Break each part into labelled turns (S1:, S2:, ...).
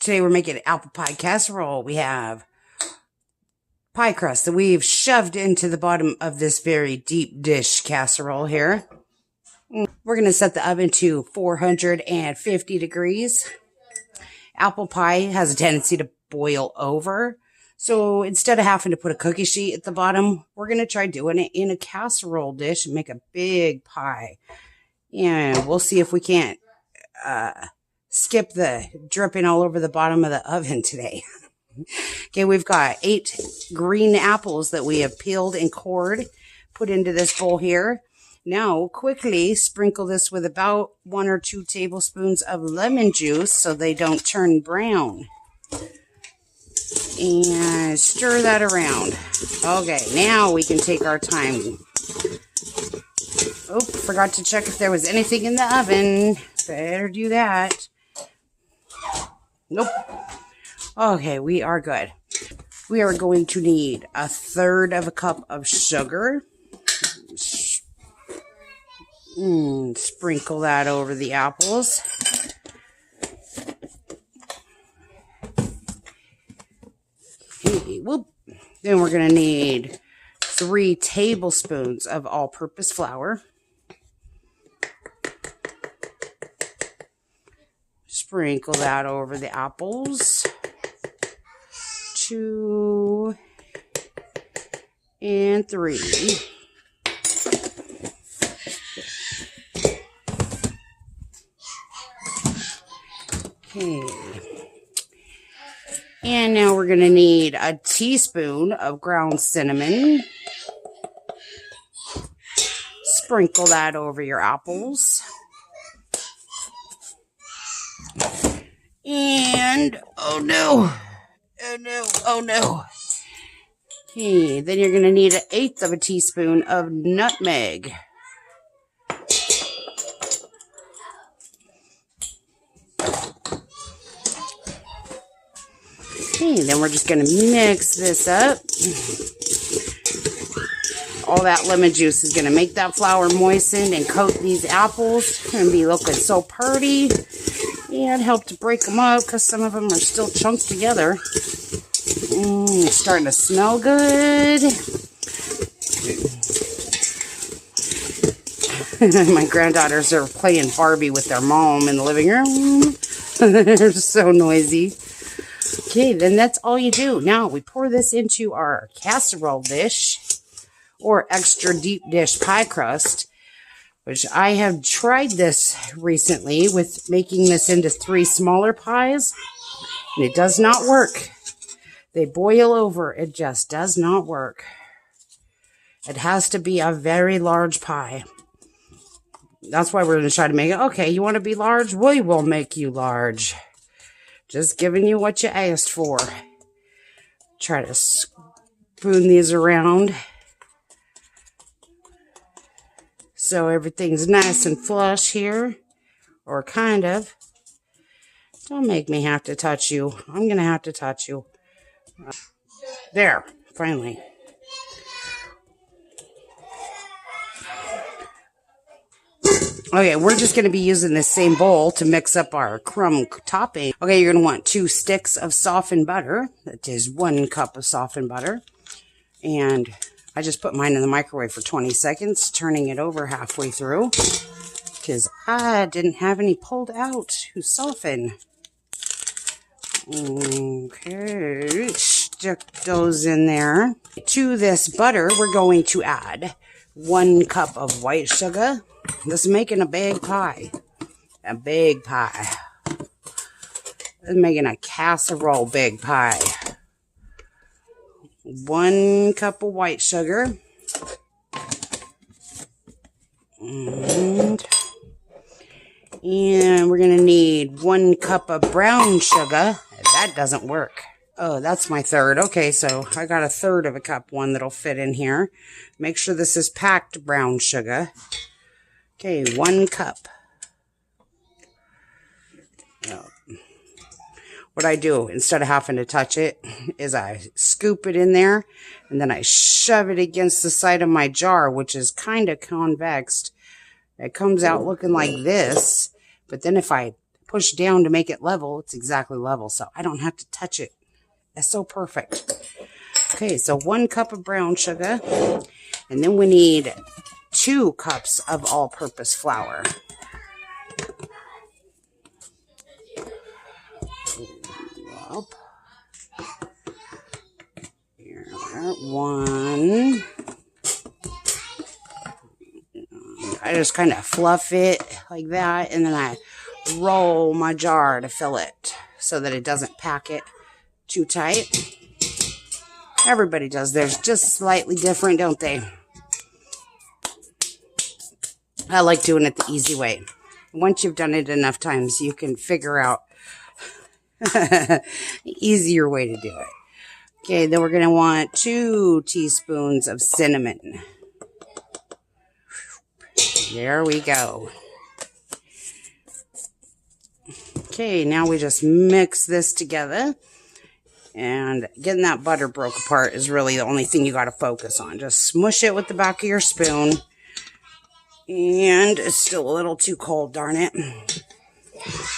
S1: Today we're making apple pie casserole. We have pie crust that we've shoved into the bottom of this very deep dish casserole here. We're going to set the oven to 450 degrees. Apple pie has a tendency to boil over. So instead of having to put a cookie sheet at the bottom, we're going to try doing it in a casserole dish and make a big pie. And we'll see if we can't skip the dripping all over the bottom of the oven today. Okay, we've got 8 green apples that we have peeled and cored, put into this bowl here. Now, quickly sprinkle this with about 1 or 2 tablespoons of lemon juice so they don't turn brown. And stir that around. Okay, now we can take our time. Oh, forgot to check if there was anything in the oven. Better do that. Nope. Okay, we are good. We are going to need 1/3 cup of sugar. Sprinkle that over the apples. Okay, whoop. Then we're going to need 3 tablespoons of all-purpose flour. Sprinkle that over the apples. 2 and 3. Okay. And now we're going to need a teaspoon of ground cinnamon. Sprinkle that over your apples. And, oh no. Okay, then you're going to need 1/8 teaspoon of nutmeg. Okay, then we're just going to mix this up. All that lemon juice is going to make that flour moisten and coat these apples. It's going to be looking so pretty. And help to break them up because some of them are still chunked together. It's starting to smell good. My granddaughters are playing Barbie with their mom in the living room. They're so noisy. Okay, then that's all you do. Now we pour this into our casserole dish or extra deep dish pie crust, which I have tried this recently with making this into 3 smaller pies, and it does not work. They boil over. It just does not work. It has to be a very large pie. That's why we're going to try to make it. Okay, you want to be large? We will make you large. Just giving you what you asked for. Try to spoon these around so everything's nice and flush here, or kind of. Don't make me have to touch you. I'm going to have to touch you. There, finally. Okay, we're just going to be using this same bowl to mix up our crumb topping. Okay, you're going to want 2 sticks of softened butter. That is 1 cup of softened butter. And I just put mine in the microwave for 20 seconds, turning it over halfway through, because I didn't have any pulled out to soften. Okay, stick those in there. To this butter, we're going to add 1 cup of white sugar. This is making a big pie. A big pie. This is making a casserole big pie. 1 cup of white sugar. And we're going to need 1 cup of brown sugar. That doesn't work. Oh, that's my 1/3. Okay, so I got 1/3 cup, one that'll fit in here. Make sure this is packed brown sugar. Okay, 1 cup. Now, what I do, instead of having to touch it, is I scoop it in there, and then I shove it against the side of my jar, which is kind of convexed. It comes out looking like this, but then if I push down to make it level, it's exactly level. So I don't have to touch it. That's so perfect. Okay, so 1 cup of brown sugar. And then we need 2 cups of all-purpose flour. Up. Here, 1. I just kind of fluff it like that, and then I roll my jar to fill it so that it doesn't pack it too tight. Everybody does theirs just slightly different, don't they? I like doing it the easy way. Once you've done it enough times, you can figure out the easier way to do it. Okay, then we're going to want 2 teaspoons of cinnamon. There we go. Okay, now we just mix this together. And getting that butter broke apart is really the only thing you got to focus on. Just smush it with the back of your spoon. And it's still a little too cold, darn it.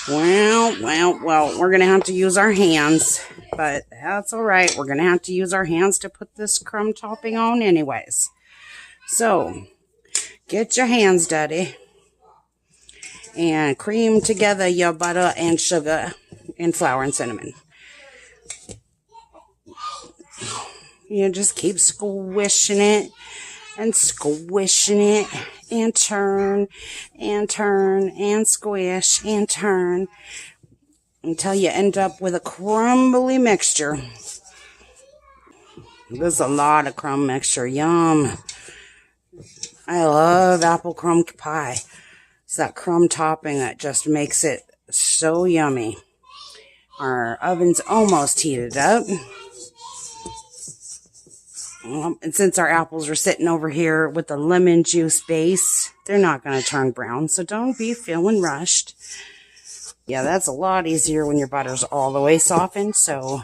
S1: Well, we're going to have to use our hands. But that's all right. We're going to have to use our hands to put this crumb topping on anyways. So, get your hands dirty. And cream together your butter and sugar and flour and cinnamon. You just keep squishing it and squishing it and turn and turn and squish and turn until you end up with a crumbly mixture. There's a lot of crumb mixture. Yum. I love apple crumb pie. It's that crumb topping that just makes it so yummy. Our oven's almost heated up. And since our apples are sitting over here with the lemon juice base, they're not going to turn brown. So don't be feeling rushed. Yeah, that's a lot easier when your butter's all the way softened. So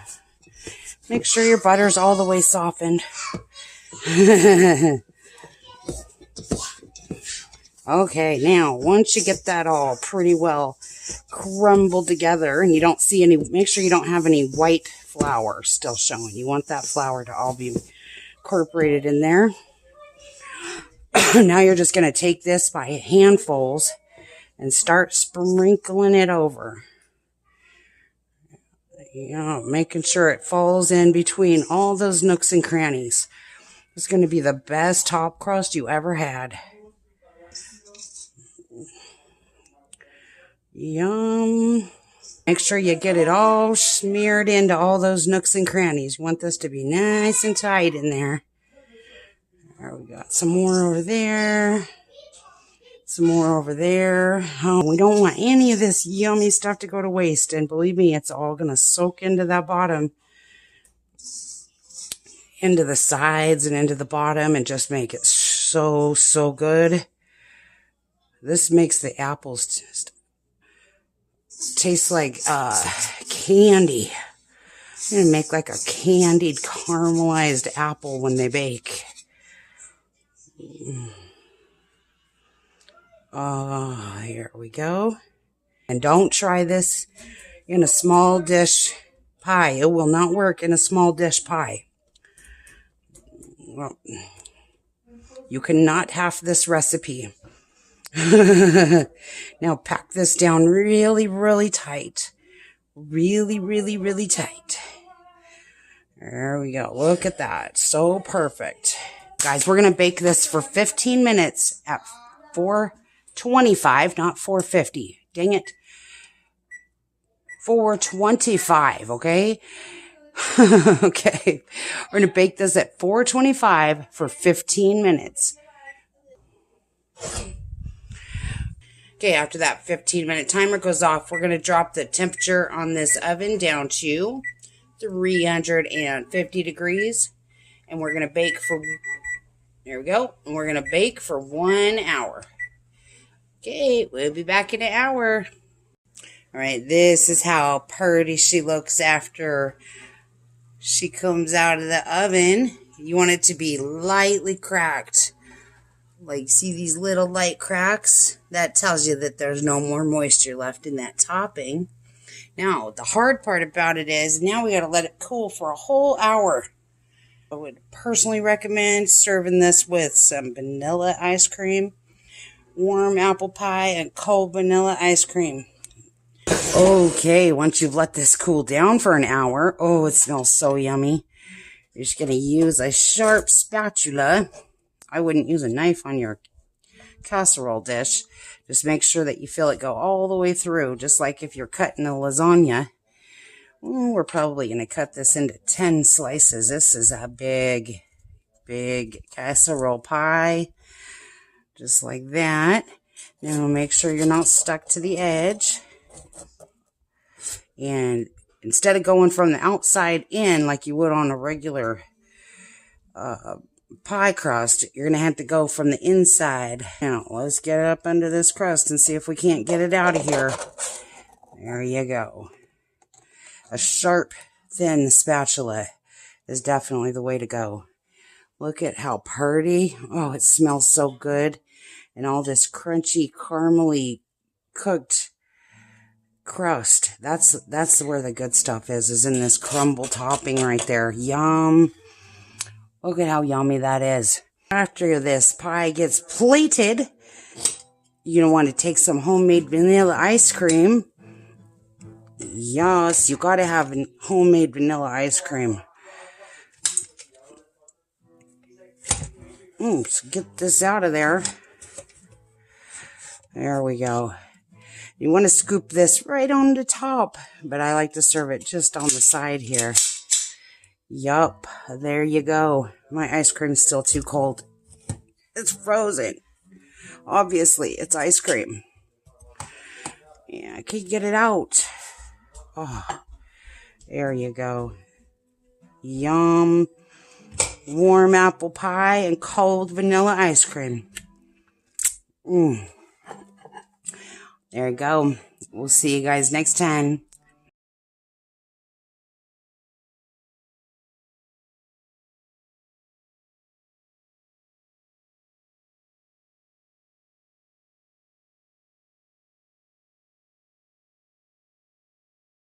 S1: make sure your butter's all the way softened. Okay, now once you get that all pretty well crumbled together and you don't see any, make sure you don't have any white flour still showing. You want that flour to all be incorporated in there. Now you're just going to take this by handfuls and start sprinkling it over. You know, making sure it falls in between all those nooks and crannies. It's going to be the best top crust you ever had. Yum. Make sure you get it all smeared into all those nooks and crannies. You want this to be nice and tight in there. There we got some more over there. Some more over there. Oh, we don't want any of this yummy stuff to go to waste. And believe me, it's all going to soak into that bottom. Into the sides and into the bottom and just make it so, so good. This makes the apples just taste like candy. I'm going to make like a candied caramelized apple when they bake. Here we go. And don't try this in a small dish pie. It will not work in a small dish pie. Well, you cannot half this recipe. Now pack this down really, really tight. Really, really, really tight. There we go. Look at that. So perfect. Guys, we're going to bake this for 15 minutes at 425, not 450. Dang it. 425, okay? Okay. We're going to bake this at 425 for 15 minutes. Okay, after that 15-minute timer goes off, we're going to drop the temperature on this oven down to 350 degrees. And we're going to bake for, there we go. And we're going to bake for 1 hour. Okay, we'll be back in an hour. All right, this is how pretty she looks after she comes out of the oven. You want it to be lightly cracked. Like, see these little light cracks? That tells you that there's no more moisture left in that topping. Now, the hard part about it is now we got to let it cool for a whole hour. I would personally recommend serving this with some vanilla ice cream, warm apple pie, and cold vanilla ice cream. Okay, once you've let this cool down for an hour, oh, it smells so yummy. You're just going to use a sharp spatula. I wouldn't use a knife on your casserole dish. Just make sure that you feel it go all the way through, just like if you're cutting a lasagna. We're probably going to cut this into 10 slices. This is a big, big casserole pie. Just like that. Now make sure you're not stuck to the edge. And instead of going from the outside in like you would on a regular pie crust, you're going to have to go from the inside. Now, let's get up under this crust and see if we can't get it out of here. There you go. A sharp, thin spatula is definitely the way to go. Look at how pretty. Oh, it smells so good. And all this crunchy, caramely cooked crust. That's where the good stuff is in this crumble topping right there. Yum. Look at how yummy that is. After this pie gets plated, you're going to want to take some homemade vanilla ice cream. Yes, you got to have homemade vanilla ice cream. So get this out of there. There we go. You want to scoop this right on the top, but I like to serve it just on the side here. Yup, there you go. My ice cream's still too cold. It's frozen. Obviously, it's ice cream. Yeah, I can't get it out. Oh, there you go. Yum. Warm apple pie and cold vanilla ice cream. There you go. We'll see you guys next time.